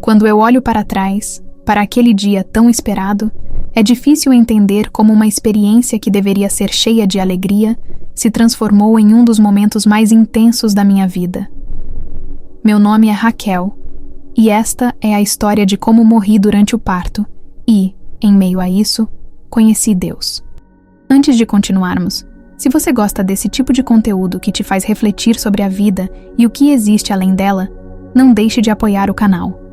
Quando eu olho para trás, para aquele dia tão esperado, é difícil entender como uma experiência que deveria ser cheia de alegria se transformou em um dos momentos mais intensos da minha vida. Meu nome é Raquel, e esta é a história de como morri durante o parto e, em meio a isso, conheci Deus. Antes de continuarmos, se você gosta desse tipo de conteúdo que te faz refletir sobre a vida e o que existe além dela, não deixe de apoiar o canal.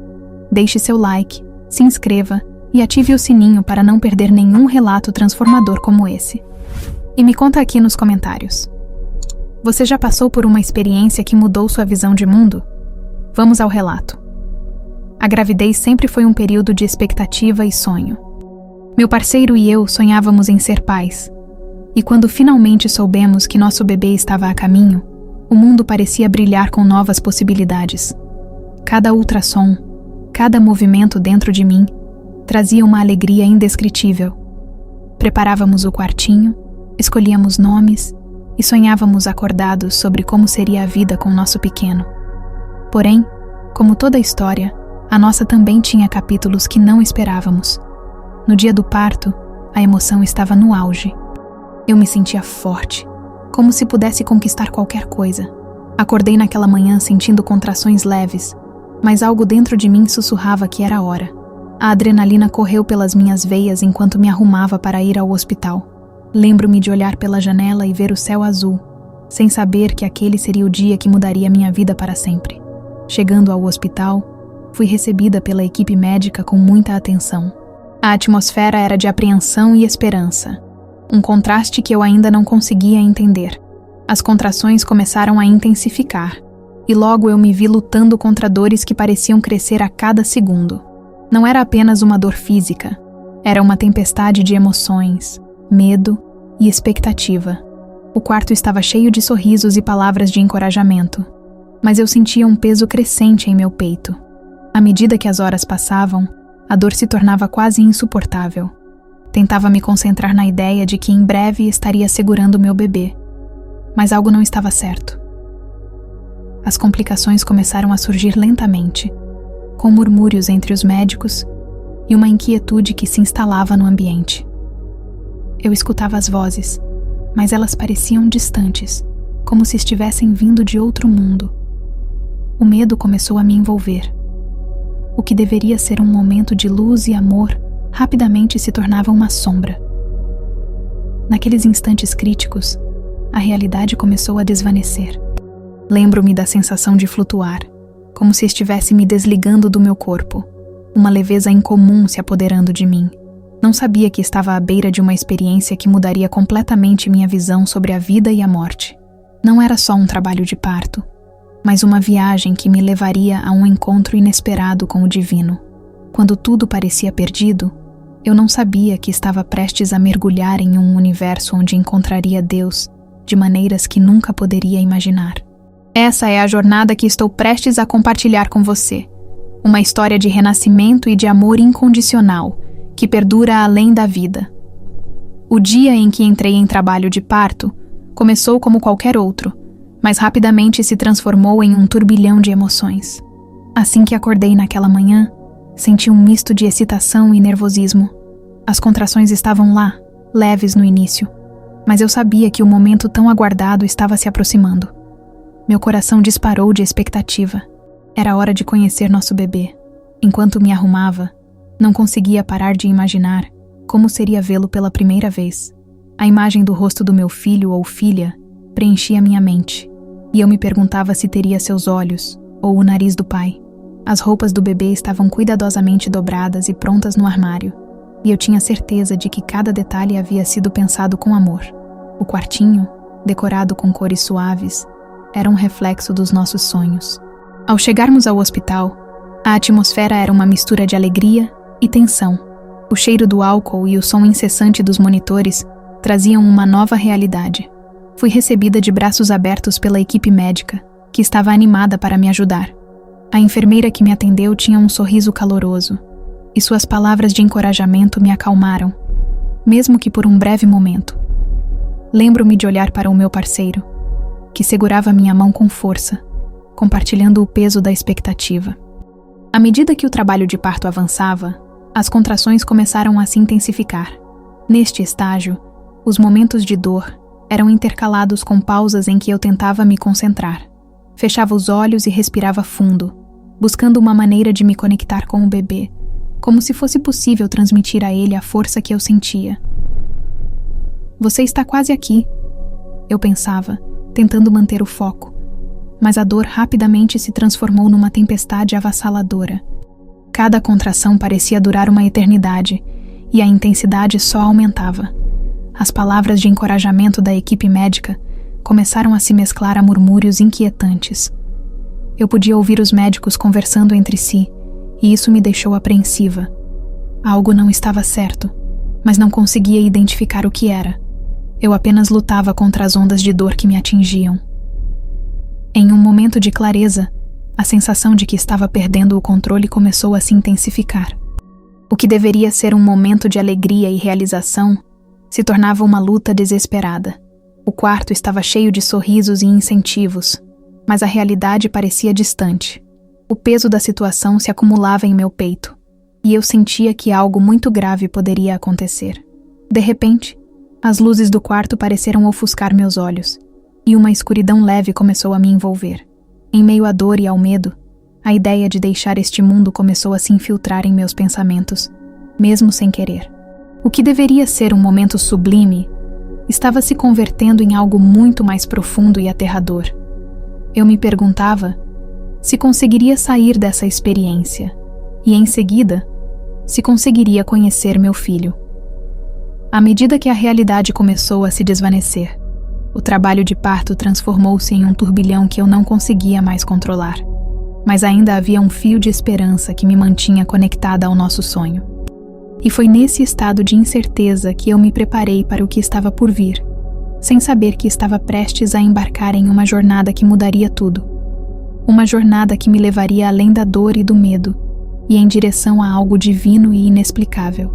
Deixe seu like, se inscreva e ative o sininho para não perder nenhum relato transformador como esse. E me conta aqui nos comentários. Você já passou por uma experiência que mudou sua visão de mundo? Vamos ao relato. A gravidez sempre foi um período de expectativa e sonho. Meu parceiro e eu sonhávamos em ser pais. E quando finalmente soubemos que nosso bebê estava a caminho, o mundo parecia brilhar com novas possibilidades. Cada ultrassom, cada movimento dentro de mim, trazia uma alegria indescritível. Preparávamos o quartinho, escolhíamos nomes e sonhávamos acordados sobre como seria a vida com nosso pequeno. Porém, como toda história, a nossa também tinha capítulos que não esperávamos. No dia do parto, a emoção estava no auge. Eu me sentia forte, como se pudesse conquistar qualquer coisa. Acordei naquela manhã sentindo contrações leves, mas algo dentro de mim sussurrava que era a hora. A adrenalina correu pelas minhas veias enquanto me arrumava para ir ao hospital. Lembro-me de olhar pela janela e ver o céu azul, sem saber que aquele seria o dia que mudaria minha vida para sempre. Chegando ao hospital, fui recebida pela equipe médica com muita atenção. A atmosfera era de apreensão e esperança, um contraste que eu ainda não conseguia entender. As contrações começaram a intensificar, e logo eu me vi lutando contra dores que pareciam crescer a cada segundo. Não era apenas uma dor física, era uma tempestade de emoções, medo e expectativa. O quarto estava cheio de sorrisos e palavras de encorajamento, mas eu sentia um peso crescente em meu peito. À medida que as horas passavam, a dor se tornava quase insuportável. Tentava me concentrar na ideia de que em breve estaria segurando meu bebê, mas algo não estava certo. As complicações começaram a surgir lentamente, com murmúrios entre os médicos e uma inquietude que se instalava no ambiente. Eu escutava as vozes, mas elas pareciam distantes, como se estivessem vindo de outro mundo. O medo começou a me envolver. O que deveria ser um momento de luz e amor rapidamente se tornava uma sombra. Naqueles instantes críticos, a realidade começou a desvanecer. Lembro-me da sensação de flutuar, como se estivesse me desligando do meu corpo, uma leveza incomum se apoderando de mim. Não sabia que estava à beira de uma experiência que mudaria completamente minha visão sobre a vida e a morte. Não era só um trabalho de parto, mas uma viagem que me levaria a um encontro inesperado com o divino. Quando tudo parecia perdido, eu não sabia que estava prestes a mergulhar em um universo onde encontraria Deus de maneiras que nunca poderia imaginar. Essa é a jornada que estou prestes a compartilhar com você. Uma história de renascimento e de amor incondicional, que perdura além da vida. O dia em que entrei em trabalho de parto começou como qualquer outro, mas rapidamente se transformou em um turbilhão de emoções. Assim que acordei naquela manhã, senti um misto de excitação e nervosismo. As contrações estavam lá, leves no início, mas eu sabia que o momento tão aguardado estava se aproximando. Meu coração disparou de expectativa. Era hora de conhecer nosso bebê. Enquanto me arrumava, não conseguia parar de imaginar como seria vê-lo pela primeira vez. A imagem do rosto do meu filho ou filha preenchia minha mente, e eu me perguntava se teria seus olhos ou o nariz do pai. As roupas do bebê estavam cuidadosamente dobradas e prontas no armário, e eu tinha certeza de que cada detalhe havia sido pensado com amor. O quartinho, decorado com cores suaves, era um reflexo dos nossos sonhos. Ao chegarmos ao hospital, a atmosfera era uma mistura de alegria e tensão. O cheiro do álcool e o som incessante dos monitores traziam uma nova realidade. Fui recebida de braços abertos pela equipe médica, que estava animada para me ajudar. A enfermeira que me atendeu tinha um sorriso caloroso, e suas palavras de encorajamento me acalmaram, mesmo que por um breve momento. Lembro-me de olhar para o meu parceiro, que segurava minha mão com força, compartilhando o peso da expectativa. À medida que o trabalho de parto avançava, as contrações começaram a se intensificar. Neste estágio, os momentos de dor eram intercalados com pausas em que eu tentava me concentrar. Fechava os olhos e respirava fundo, buscando uma maneira de me conectar com o bebê, como se fosse possível transmitir a ele a força que eu sentia. Você está quase aqui, eu pensava, tentando manter o foco, mas a dor rapidamente se transformou numa tempestade avassaladora. Cada contração parecia durar uma eternidade, e a intensidade só aumentava. As palavras de encorajamento da equipe médica começaram a se mesclar a murmúrios inquietantes. Eu podia ouvir os médicos conversando entre si, e isso me deixou apreensiva. Algo não estava certo, mas não conseguia identificar o que era. Eu apenas lutava contra as ondas de dor que me atingiam. Em um momento de clareza, a sensação de que estava perdendo o controle começou a se intensificar. O que deveria ser um momento de alegria e realização se tornava uma luta desesperada. O quarto estava cheio de sorrisos e incentivos, mas a realidade parecia distante. O peso da situação se acumulava em meu peito, e eu sentia que algo muito grave poderia acontecer. De repente, as luzes do quarto pareceram ofuscar meus olhos, e uma escuridão leve começou a me envolver. Em meio à dor e ao medo, a ideia de deixar este mundo começou a se infiltrar em meus pensamentos, mesmo sem querer. O que deveria ser um momento sublime estava se convertendo em algo muito mais profundo e aterrador. Eu me perguntava se conseguiria sair dessa experiência e, em seguida, se conseguiria conhecer meu filho. À medida que a realidade começou a se desvanecer, o trabalho de parto transformou-se em um turbilhão que eu não conseguia mais controlar, mas ainda havia um fio de esperança que me mantinha conectada ao nosso sonho. E foi nesse estado de incerteza que eu me preparei para o que estava por vir, sem saber que estava prestes a embarcar em uma jornada que mudaria tudo. Uma jornada que me levaria além da dor e do medo, e em direção a algo divino e inexplicável.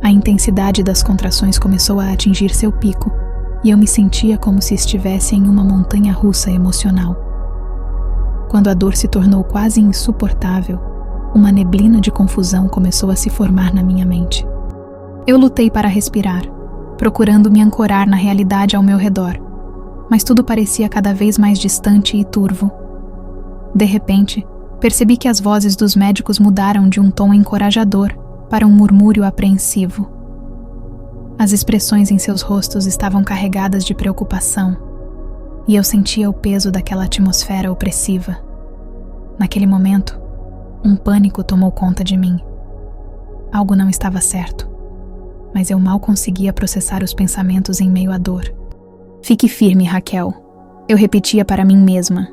A intensidade das contrações começou a atingir seu pico, e eu me sentia como se estivesse em uma montanha-russa emocional. Quando a dor se tornou quase insuportável, uma neblina de confusão começou a se formar na minha mente. Eu lutei para respirar, procurando me ancorar na realidade ao meu redor, mas tudo parecia cada vez mais distante e turvo. De repente, percebi que as vozes dos médicos mudaram de um tom encorajador para um murmúrio apreensivo. As expressões em seus rostos estavam carregadas de preocupação, e eu sentia o peso daquela atmosfera opressiva. Naquele momento, um pânico tomou conta de mim. Algo não estava certo, mas eu mal conseguia processar os pensamentos em meio à dor. Fique firme, Raquel, eu repetia para mim mesma,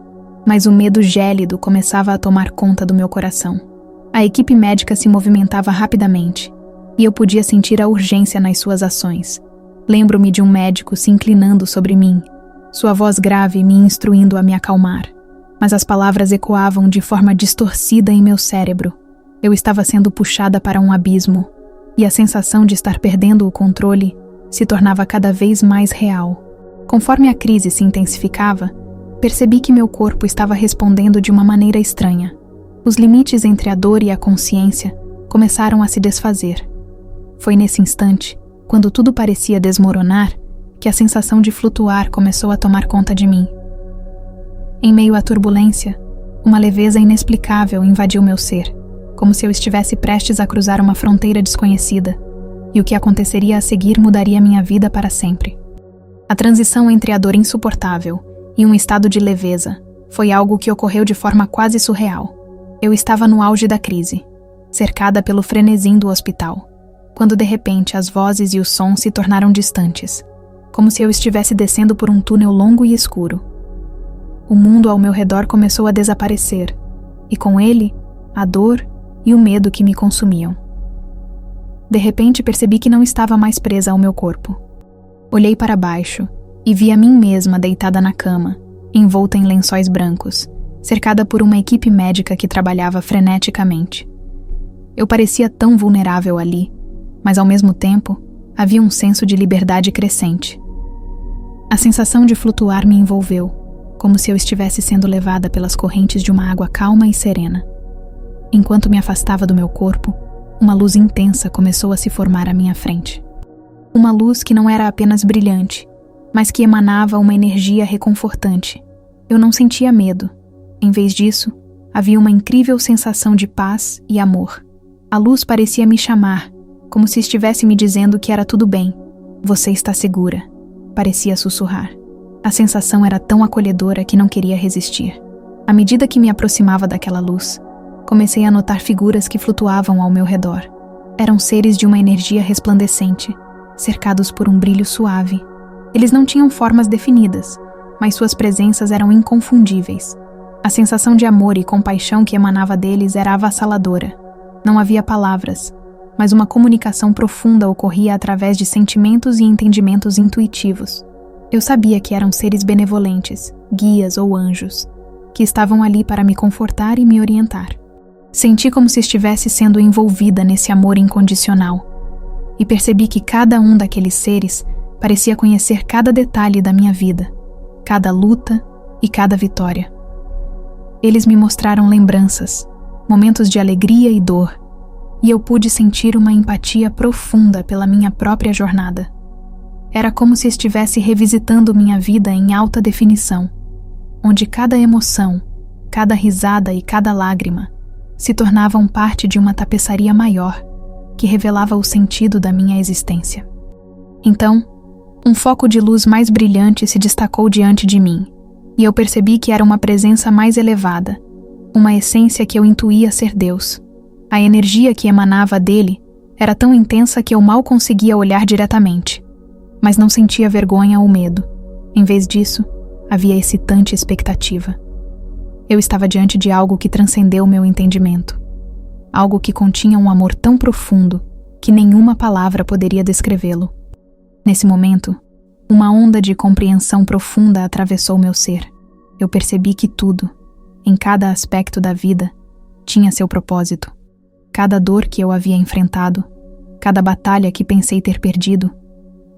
mas o medo gélido começava a tomar conta do meu coração. A equipe médica se movimentava rapidamente, e eu podia sentir a urgência nas suas ações. Lembro-me de um médico se inclinando sobre mim, sua voz grave me instruindo a me acalmar, mas as palavras ecoavam de forma distorcida em meu cérebro. Eu estava sendo puxada para um abismo, e a sensação de estar perdendo o controle se tornava cada vez mais real. Conforme a crise se intensificava, percebi que meu corpo estava respondendo de uma maneira estranha. Os limites entre a dor e a consciência começaram a se desfazer. Foi nesse instante, quando tudo parecia desmoronar, que a sensação de flutuar começou a tomar conta de mim. Em meio à turbulência, uma leveza inexplicável invadiu meu ser, como se eu estivesse prestes a cruzar uma fronteira desconhecida, e o que aconteceria a seguir mudaria minha vida para sempre. A transição entre a dor insuportável e um estado de leveza foi algo que ocorreu de forma quase surreal. Eu estava no auge da crise, cercada pelo frenesim do hospital, quando de repente as vozes e os sons se tornaram distantes, como se eu estivesse descendo por um túnel longo e escuro. O mundo ao meu redor começou a desaparecer, e com ele, a dor e o medo que me consumiam. De repente percebi que não estava mais presa ao meu corpo. Olhei para baixo e vi a mim mesma deitada na cama, envolta em lençóis brancos, cercada por uma equipe médica que trabalhava freneticamente. Eu parecia tão vulnerável ali, mas ao mesmo tempo, havia um senso de liberdade crescente. A sensação de flutuar me envolveu, como se eu estivesse sendo levada pelas correntes de uma água calma e serena. Enquanto me afastava do meu corpo, uma luz intensa começou a se formar à minha frente. Uma luz que não era apenas brilhante, mas que emanava uma energia reconfortante. Eu não sentia medo. Em vez disso, havia uma incrível sensação de paz e amor. A luz parecia me chamar, como se estivesse me dizendo que era tudo bem. Você está segura, parecia sussurrar. A sensação era tão acolhedora que não queria resistir. À medida que me aproximava daquela luz, comecei a notar figuras que flutuavam ao meu redor. Eram seres de uma energia resplandecente, cercados por um brilho suave. Eles não tinham formas definidas, mas suas presenças eram inconfundíveis. A sensação de amor e compaixão que emanava deles era avassaladora. Não havia palavras, mas uma comunicação profunda ocorria através de sentimentos e entendimentos intuitivos. Eu sabia que eram seres benevolentes, guias ou anjos, que estavam ali para me confortar e me orientar. Senti como se estivesse sendo envolvida nesse amor incondicional, e percebi que cada um daqueles seres parecia conhecer cada detalhe da minha vida, cada luta e cada vitória. Eles me mostraram lembranças, momentos de alegria e dor, e eu pude sentir uma empatia profunda pela minha própria jornada. Era como se estivesse revisitando minha vida em alta definição, onde cada emoção, cada risada e cada lágrima se tornavam parte de uma tapeçaria maior que revelava o sentido da minha existência. Então, um foco de luz mais brilhante se destacou diante de mim, e eu percebi que era uma presença mais elevada, uma essência que eu intuía ser Deus. A energia que emanava dele era tão intensa que eu mal conseguia olhar diretamente, mas não sentia vergonha ou medo. Em vez disso, havia excitante expectativa. Eu estava diante de algo que transcendeu meu entendimento, algo que continha um amor tão profundo que nenhuma palavra poderia descrevê-lo. Nesse momento, uma onda de compreensão profunda atravessou meu ser. Eu percebi que tudo, em cada aspecto da vida, tinha seu propósito. Cada dor que eu havia enfrentado, cada batalha que pensei ter perdido,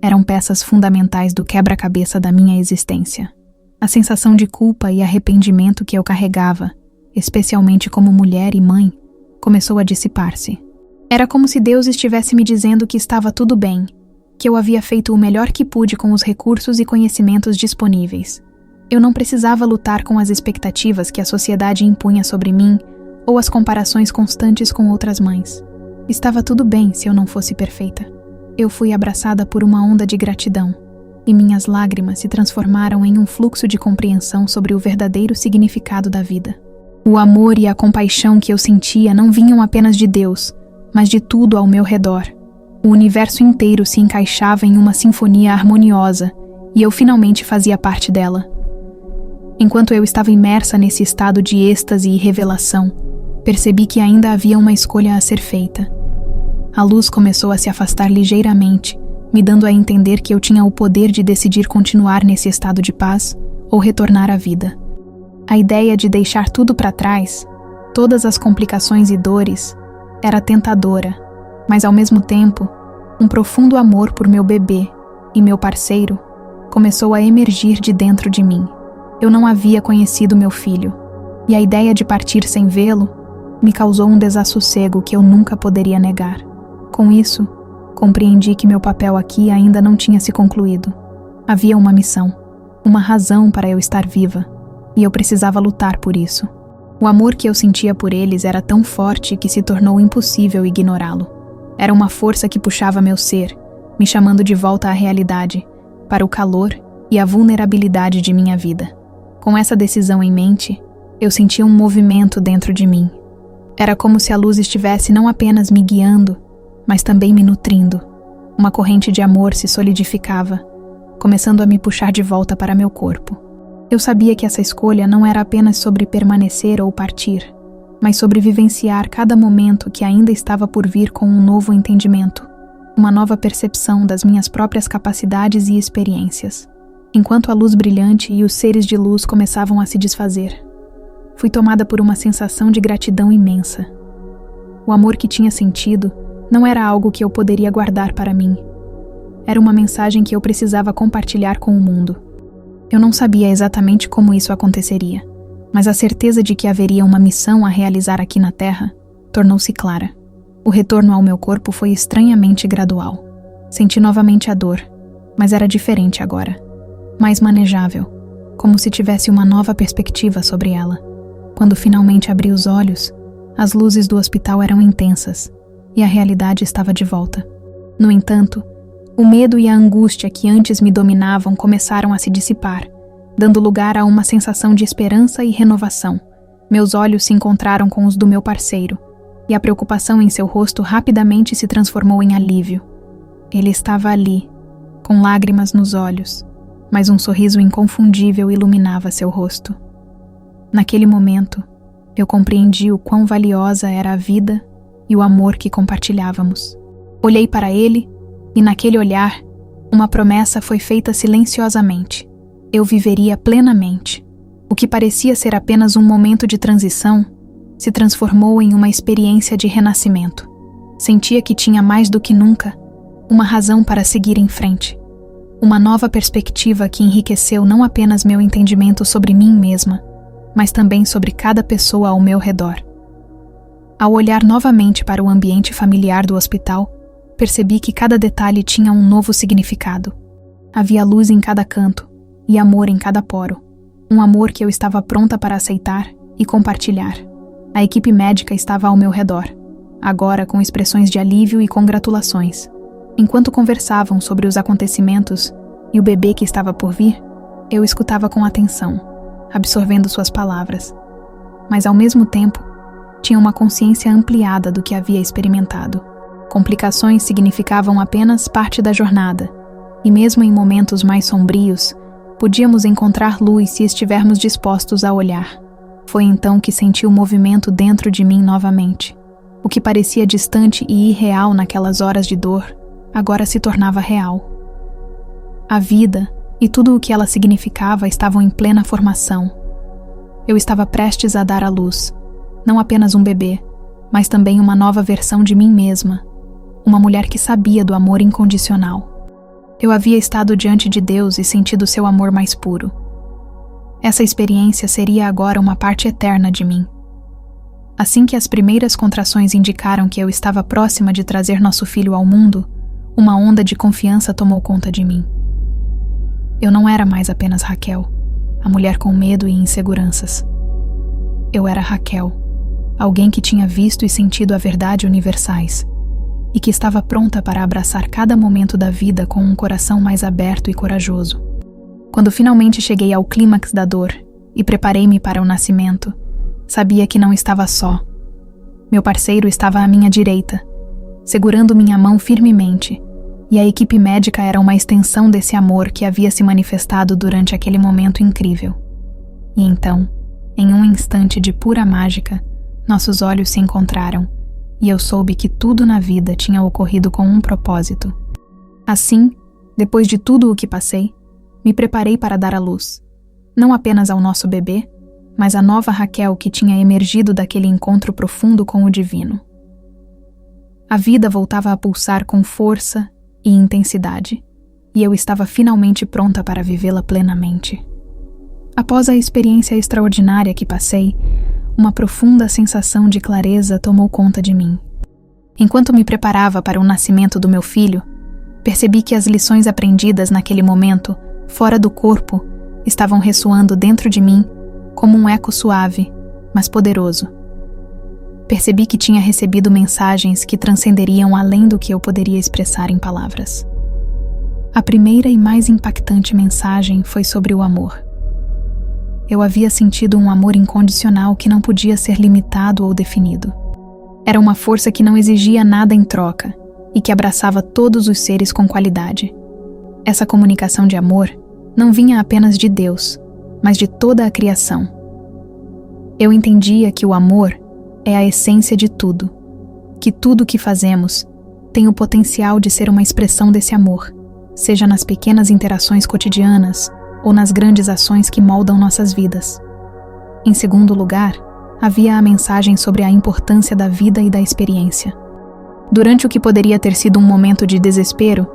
eram peças fundamentais do quebra-cabeça da minha existência. A sensação de culpa e arrependimento que eu carregava, especialmente como mulher e mãe, começou a dissipar-se. Era como se Deus estivesse me dizendo que estava tudo bem, que eu havia feito o melhor que pude com os recursos e conhecimentos disponíveis. Eu não precisava lutar com as expectativas que a sociedade impunha sobre mim ou as comparações constantes com outras mães. Estava tudo bem se eu não fosse perfeita. Eu fui abraçada por uma onda de gratidão, e minhas lágrimas se transformaram em um fluxo de compreensão sobre o verdadeiro significado da vida. O amor e a compaixão que eu sentia não vinham apenas de Deus, mas de tudo ao meu redor. O universo inteiro se encaixava em uma sinfonia harmoniosa, e eu finalmente fazia parte dela. Enquanto eu estava imersa nesse estado de êxtase e revelação, percebi que ainda havia uma escolha a ser feita. A luz começou a se afastar ligeiramente, me dando a entender que eu tinha o poder de decidir continuar nesse estado de paz ou retornar à vida. A ideia de deixar tudo para trás, todas as complicações e dores, era tentadora, mas ao mesmo tempo, um profundo amor por meu bebê e meu parceiro começou a emergir de dentro de mim. Eu não havia conhecido meu filho, e a ideia de partir sem vê-lo me causou um desassossego que eu nunca poderia negar. Com isso, compreendi que meu papel aqui ainda não tinha se concluído. Havia uma missão, uma razão para eu estar viva, e eu precisava lutar por isso. O amor que eu sentia por eles era tão forte que se tornou impossível ignorá-lo. Era uma força que puxava meu ser, me chamando de volta à realidade, para o calor e a vulnerabilidade de minha vida. Com essa decisão em mente, eu sentia um movimento dentro de mim. Era como se a luz estivesse não apenas me guiando, mas também me nutrindo. Uma corrente de amor se solidificava, começando a me puxar de volta para meu corpo. Eu sabia que essa escolha não era apenas sobre permanecer ou partir, mas sobre vivenciar cada momento que ainda estava por vir com um novo entendimento, uma nova percepção das minhas próprias capacidades e experiências. Enquanto a luz brilhante e os seres de luz começavam a se desfazer, fui tomada por uma sensação de gratidão imensa. O amor que tinha sentido não era algo que eu poderia guardar para mim. Era uma mensagem que eu precisava compartilhar com o mundo. Eu não sabia exatamente como isso aconteceria, mas a certeza de que haveria uma missão a realizar aqui na Terra tornou-se clara. O retorno ao meu corpo foi estranhamente gradual. Senti novamente a dor, mas era diferente agora. Mais manejável, como se tivesse uma nova perspectiva sobre ela. Quando finalmente abri os olhos, as luzes do hospital eram intensas e a realidade estava de volta. No entanto, o medo e a angústia que antes me dominavam começaram a se dissipar, dando lugar a uma sensação de esperança e renovação. Meus olhos se encontraram com os do meu parceiro, e a preocupação em seu rosto rapidamente se transformou em alívio. Ele estava ali, com lágrimas nos olhos, mas um sorriso inconfundível iluminava seu rosto. Naquele momento, eu compreendi o quão valiosa era a vida e o amor que compartilhávamos. Olhei para ele, e naquele olhar, uma promessa foi feita silenciosamente. Eu viveria plenamente. O que parecia ser apenas um momento de transição se transformou em uma experiência de renascimento. Sentia que tinha mais do que nunca uma razão para seguir em frente. Uma nova perspectiva que enriqueceu não apenas meu entendimento sobre mim mesma, mas também sobre cada pessoa ao meu redor. Ao olhar novamente para o ambiente familiar do hospital, percebi que cada detalhe tinha um novo significado. Havia luz em cada canto e amor em cada poro. Um amor que eu estava pronta para aceitar e compartilhar. A equipe médica estava ao meu redor, agora com expressões de alívio e congratulações. Enquanto conversavam sobre os acontecimentos e o bebê que estava por vir, eu escutava com atenção, absorvendo suas palavras. Mas ao mesmo tempo, tinha uma consciência ampliada do que havia experimentado. Complicações significavam apenas parte da jornada, e mesmo em momentos mais sombrios, podíamos encontrar luz se estivermos dispostos a olhar. Foi então que senti o movimento dentro de mim novamente. O que parecia distante e irreal naquelas horas de dor, agora se tornava real. A vida e tudo o que ela significava estavam em plena formação. Eu estava prestes a dar à luz, não apenas um bebê, mas também uma nova versão de mim mesma, uma mulher que sabia do amor incondicional. Eu havia estado diante de Deus e sentido seu amor mais puro. Essa experiência seria agora uma parte eterna de mim. Assim que as primeiras contrações indicaram que eu estava próxima de trazer nosso filho ao mundo, uma onda de confiança tomou conta de mim. Eu não era mais apenas Raquel, a mulher com medo e inseguranças. Eu era Raquel, alguém que tinha visto e sentido a verdade universais, e que estava pronta para abraçar cada momento da vida com um coração mais aberto e corajoso. Quando finalmente cheguei ao clímax da dor e preparei-me para o nascimento, sabia que não estava só. Meu parceiro estava à minha direita, segurando minha mão firmemente, e a equipe médica era uma extensão desse amor que havia se manifestado durante aquele momento incrível. E então, em um instante de pura mágica, nossos olhos se encontraram, e eu soube que tudo na vida tinha ocorrido com um propósito. Assim, depois de tudo o que passei, me preparei para dar à luz, não apenas ao nosso bebê, mas à nova Raquel que tinha emergido daquele encontro profundo com o divino. A vida voltava a pulsar com força e intensidade, e eu estava finalmente pronta para vivê-la plenamente. Após a experiência extraordinária que passei, uma profunda sensação de clareza tomou conta de mim. Enquanto me preparava para o nascimento do meu filho, percebi que as lições aprendidas naquele momento, fora do corpo, estavam ressoando dentro de mim como um eco suave, mas poderoso. Percebi que tinha recebido mensagens que transcenderiam além do que eu poderia expressar em palavras. A primeira e mais impactante mensagem foi sobre o amor. Eu havia sentido um amor incondicional que não podia ser limitado ou definido. Era uma força que não exigia nada em troca e que abraçava todos os seres com qualidade. Essa comunicação de amor não vinha apenas de Deus, mas de toda a criação. Eu entendia que o amor é a essência de tudo, que tudo o que fazemos tem o potencial de ser uma expressão desse amor, seja nas pequenas interações cotidianas ou nas grandes ações que moldam nossas vidas. Em segundo lugar, havia a mensagem sobre a importância da vida e da experiência. Durante o que poderia ter sido um momento de desespero,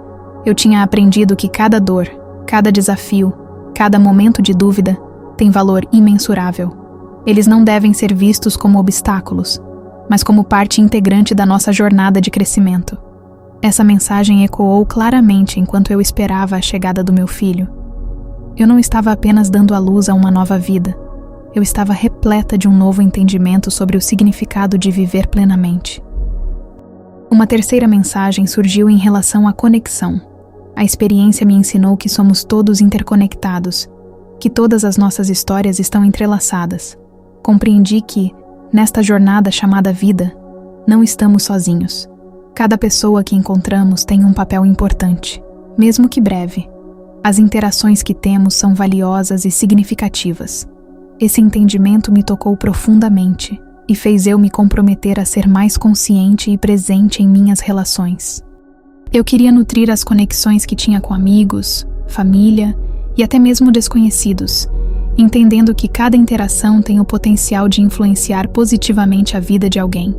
eu tinha aprendido que cada dor, cada desafio, cada momento de dúvida tem valor imensurável. Eles não devem ser vistos como obstáculos, mas como parte integrante da nossa jornada de crescimento. Essa mensagem ecoou claramente enquanto eu esperava a chegada do meu filho. Eu não estava apenas dando à luz a uma nova vida. Eu estava repleta de um novo entendimento sobre o significado de viver plenamente. Uma terceira mensagem surgiu em relação à conexão. A experiência me ensinou que somos todos interconectados, que todas as nossas histórias estão entrelaçadas. Compreendi que, nesta jornada chamada vida, não estamos sozinhos. Cada pessoa que encontramos tem um papel importante, mesmo que breve. As interações que temos são valiosas e significativas. Esse entendimento me tocou profundamente e fez eu me comprometer a ser mais consciente e presente em minhas relações. Eu queria nutrir as conexões que tinha com amigos, família e até mesmo desconhecidos, entendendo que cada interação tem o potencial de influenciar positivamente a vida de alguém.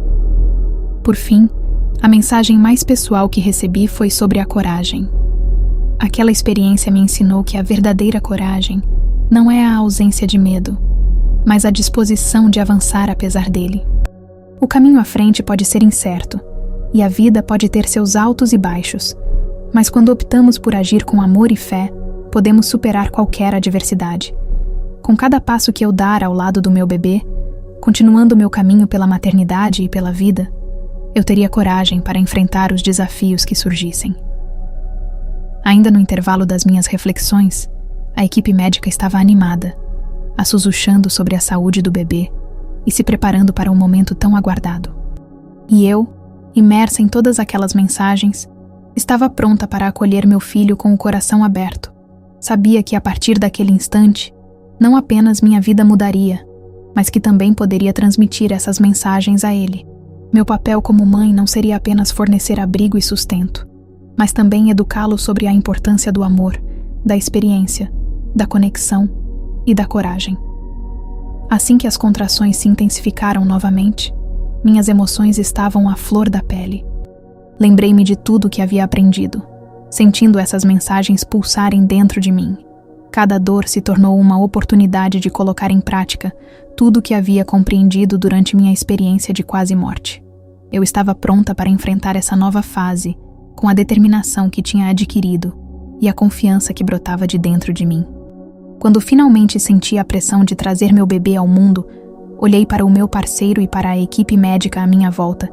Por fim, a mensagem mais pessoal que recebi foi sobre a coragem. Aquela experiência me ensinou que a verdadeira coragem não é a ausência de medo, mas a disposição de avançar apesar dele. O caminho à frente pode ser incerto, e a vida pode ter seus altos e baixos, mas quando optamos por agir com amor e fé, podemos superar qualquer adversidade. Com cada passo que eu dar ao lado do meu bebê, continuando meu caminho pela maternidade e pela vida, eu teria coragem para enfrentar os desafios que surgissem. Ainda no intervalo das minhas reflexões, a equipe médica estava animada, assusuchando sobre a saúde do bebê e se preparando para um momento tão aguardado. E eu, imersa em todas aquelas mensagens, estava pronta para acolher meu filho com o coração aberto. Sabia que a partir daquele instante, não apenas minha vida mudaria, mas que também poderia transmitir essas mensagens a ele. Meu papel como mãe não seria apenas fornecer abrigo e sustento, mas também educá-lo sobre a importância do amor, da experiência, da conexão e da coragem. Assim que as contrações se intensificaram novamente, minhas emoções estavam à flor da pele. Lembrei-me de tudo que havia aprendido, sentindo essas mensagens pulsarem dentro de mim. Cada dor se tornou uma oportunidade de colocar em prática tudo o que havia compreendido durante minha experiência de quase morte. Eu estava pronta para enfrentar essa nova fase, com a determinação que tinha adquirido e a confiança que brotava de dentro de mim. Quando finalmente senti a pressão de trazer meu bebê ao mundo, olhei para o meu parceiro e para a equipe médica à minha volta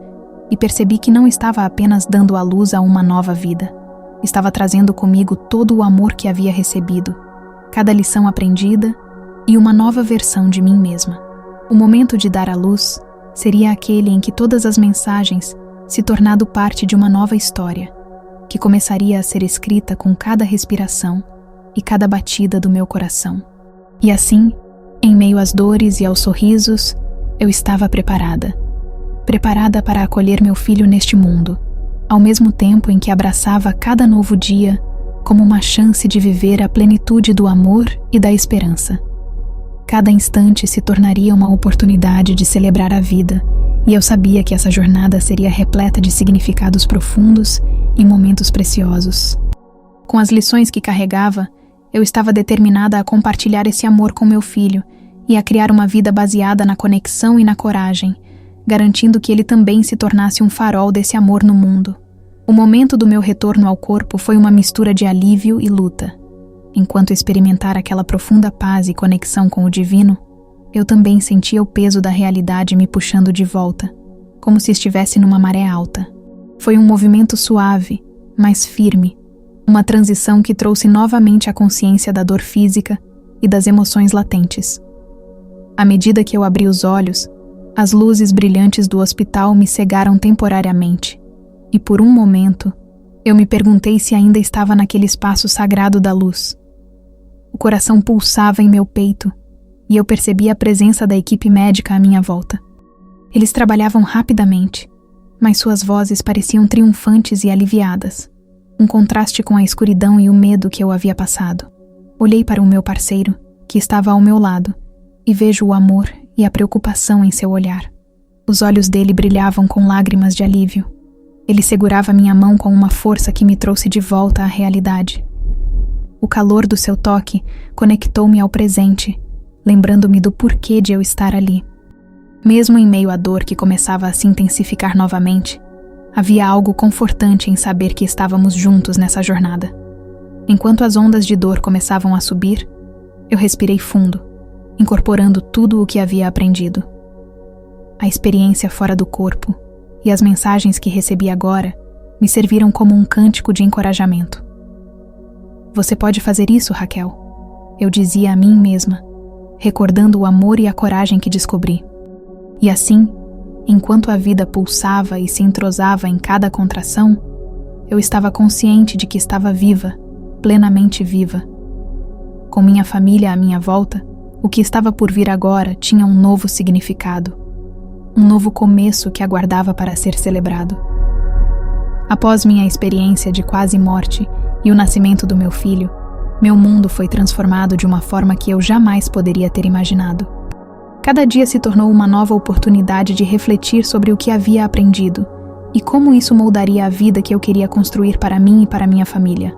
e percebi que não estava apenas dando à luz a uma nova vida. Estava trazendo comigo todo o amor que havia recebido, cada lição aprendida e uma nova versão de mim mesma. O momento de dar à luz seria aquele em que todas as mensagens se tornado parte de uma nova história, que começaria a ser escrita com cada respiração e cada batida do meu coração. E assim, em meio às dores e aos sorrisos, eu estava preparada para acolher meu filho neste mundo, ao mesmo tempo em que abraçava cada novo dia como uma chance de viver a plenitude do amor e da esperança. Cada instante se tornaria uma oportunidade de celebrar a vida, e eu sabia que essa jornada seria repleta de significados profundos e momentos preciosos. Com as lições que carregava, eu estava determinada a compartilhar esse amor com meu filho e a criar uma vida baseada na conexão e na coragem, garantindo que ele também se tornasse um farol desse amor no mundo. O momento do meu retorno ao corpo foi uma mistura de alívio e luta. Enquanto experimentar aquela profunda paz e conexão com o divino, eu também sentia o peso da realidade me puxando de volta, como se estivesse numa maré alta. Foi um movimento suave, mas firme, uma transição que trouxe novamente a consciência da dor física e das emoções latentes. À medida que eu abri os olhos, as luzes brilhantes do hospital me cegaram temporariamente, e por um momento, eu me perguntei se ainda estava naquele espaço sagrado da luz. O coração pulsava em meu peito, e eu percebi a presença da equipe médica à minha volta. Eles trabalhavam rapidamente, mas suas vozes pareciam triunfantes e aliviadas, um contraste com a escuridão e o medo que eu havia passado. Olhei para o meu parceiro, que estava ao meu lado, e vejo o amor e a preocupação em seu olhar. Os olhos dele brilhavam com lágrimas de alívio. Ele segurava minha mão com uma força que me trouxe de volta à realidade. O calor do seu toque conectou-me ao presente, lembrando-me do porquê de eu estar ali. Mesmo em meio à dor que começava a se intensificar novamente, havia algo confortante em saber que estávamos juntos nessa jornada. Enquanto as ondas de dor começavam a subir, eu respirei fundo, incorporando tudo o que havia aprendido. A experiência fora do corpo e as mensagens que recebi agora me serviram como um cântico de encorajamento. Você pode fazer isso, Raquel, eu dizia a mim mesma, recordando o amor e a coragem que descobri. E assim, enquanto a vida pulsava e se entrosava em cada contração, eu estava consciente de que estava viva, plenamente viva. Com minha família à minha volta, o que estava por vir agora tinha um novo significado, um novo começo que aguardava para ser celebrado. Após minha experiência de quase morte e o nascimento do meu filho, meu mundo foi transformado de uma forma que eu jamais poderia ter imaginado. Cada dia se tornou uma nova oportunidade de refletir sobre o que havia aprendido e como isso moldaria a vida que eu queria construir para mim e para minha família.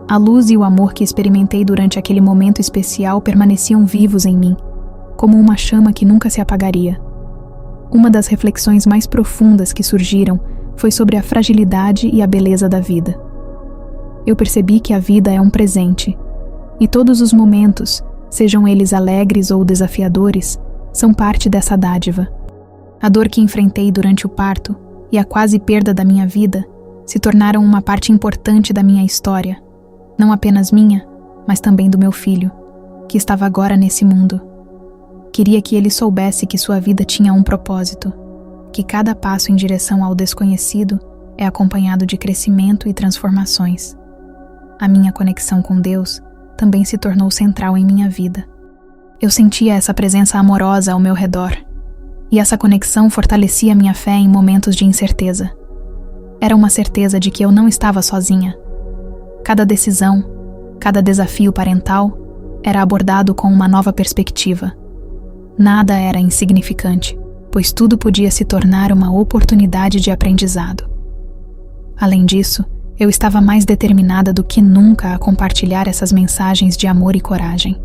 A luz e o amor que experimentei durante aquele momento especial permaneciam vivos em mim, como uma chama que nunca se apagaria. Uma das reflexões mais profundas que surgiram foi sobre a fragilidade e a beleza da vida. Eu percebi que a vida é um presente, e todos os momentos, sejam eles alegres ou desafiadores, são parte dessa dádiva. A dor que enfrentei durante o parto e a quase perda da minha vida se tornaram uma parte importante da minha história, não apenas minha, mas também do meu filho, que estava agora nesse mundo. Queria que ele soubesse que sua vida tinha um propósito, que cada passo em direção ao desconhecido é acompanhado de crescimento e transformações. A minha conexão com Deus também se tornou central em minha vida. Eu sentia essa presença amorosa ao meu redor, e essa conexão fortalecia minha fé em momentos de incerteza. Era uma certeza de que eu não estava sozinha. Cada decisão, cada desafio parental era abordado com uma nova perspectiva. Nada era insignificante, pois tudo podia se tornar uma oportunidade de aprendizado. Além disso, eu estava mais determinada do que nunca a compartilhar essas mensagens de amor e coragem.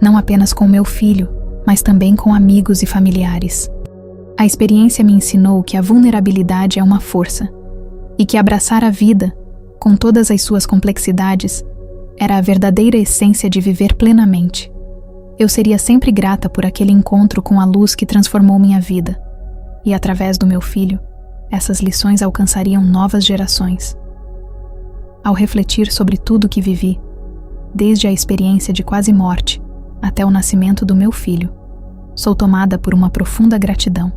Não apenas com meu filho, mas também com amigos e familiares. A experiência me ensinou que a vulnerabilidade é uma força, e que abraçar a vida, com todas as suas complexidades, era a verdadeira essência de viver plenamente. Eu seria sempre grata por aquele encontro com a luz que transformou minha vida, e através do meu filho, essas lições alcançariam novas gerações. Ao refletir sobre tudo que vivi, desde a experiência de quase morte até o nascimento do meu filho, sou tomada por uma profunda gratidão.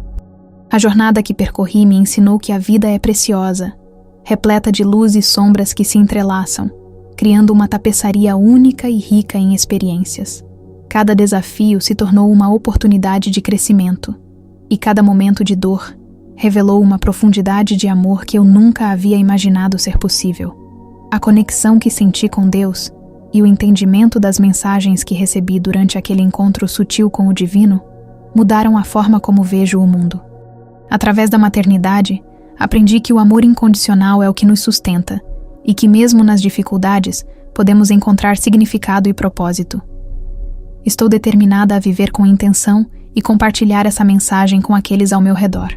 A jornada que percorri me ensinou que a vida é preciosa, repleta de luz e sombras que se entrelaçam, criando uma tapeçaria única e rica em experiências. Cada desafio se tornou uma oportunidade de crescimento, e cada momento de dor revelou uma profundidade de amor que eu nunca havia imaginado ser possível. A conexão que senti com Deus e o entendimento das mensagens que recebi durante aquele encontro sutil com o divino mudaram a forma como vejo o mundo. Através da maternidade, aprendi que o amor incondicional é o que nos sustenta e que mesmo nas dificuldades podemos encontrar significado e propósito. Estou determinada a viver com intenção e compartilhar essa mensagem com aqueles ao meu redor.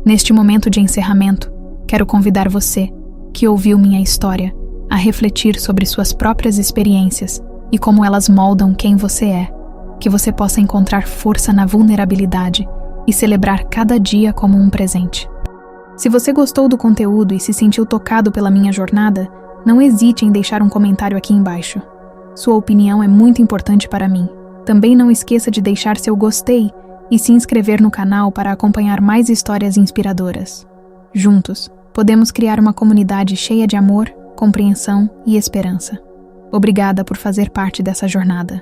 Neste momento de encerramento, quero convidar você, que ouviu minha história, a refletir sobre suas próprias experiências e como elas moldam quem você é, que você possa encontrar força na vulnerabilidade e celebrar cada dia como um presente. Se você gostou do conteúdo e se sentiu tocado pela minha jornada, não hesite em deixar um comentário aqui embaixo. Sua opinião é muito importante para mim. Também não esqueça de deixar seu gostei e se inscrever no canal para acompanhar mais histórias inspiradoras. Juntos, podemos criar uma comunidade cheia de amor, compreensão e esperança. Obrigada por fazer parte dessa jornada.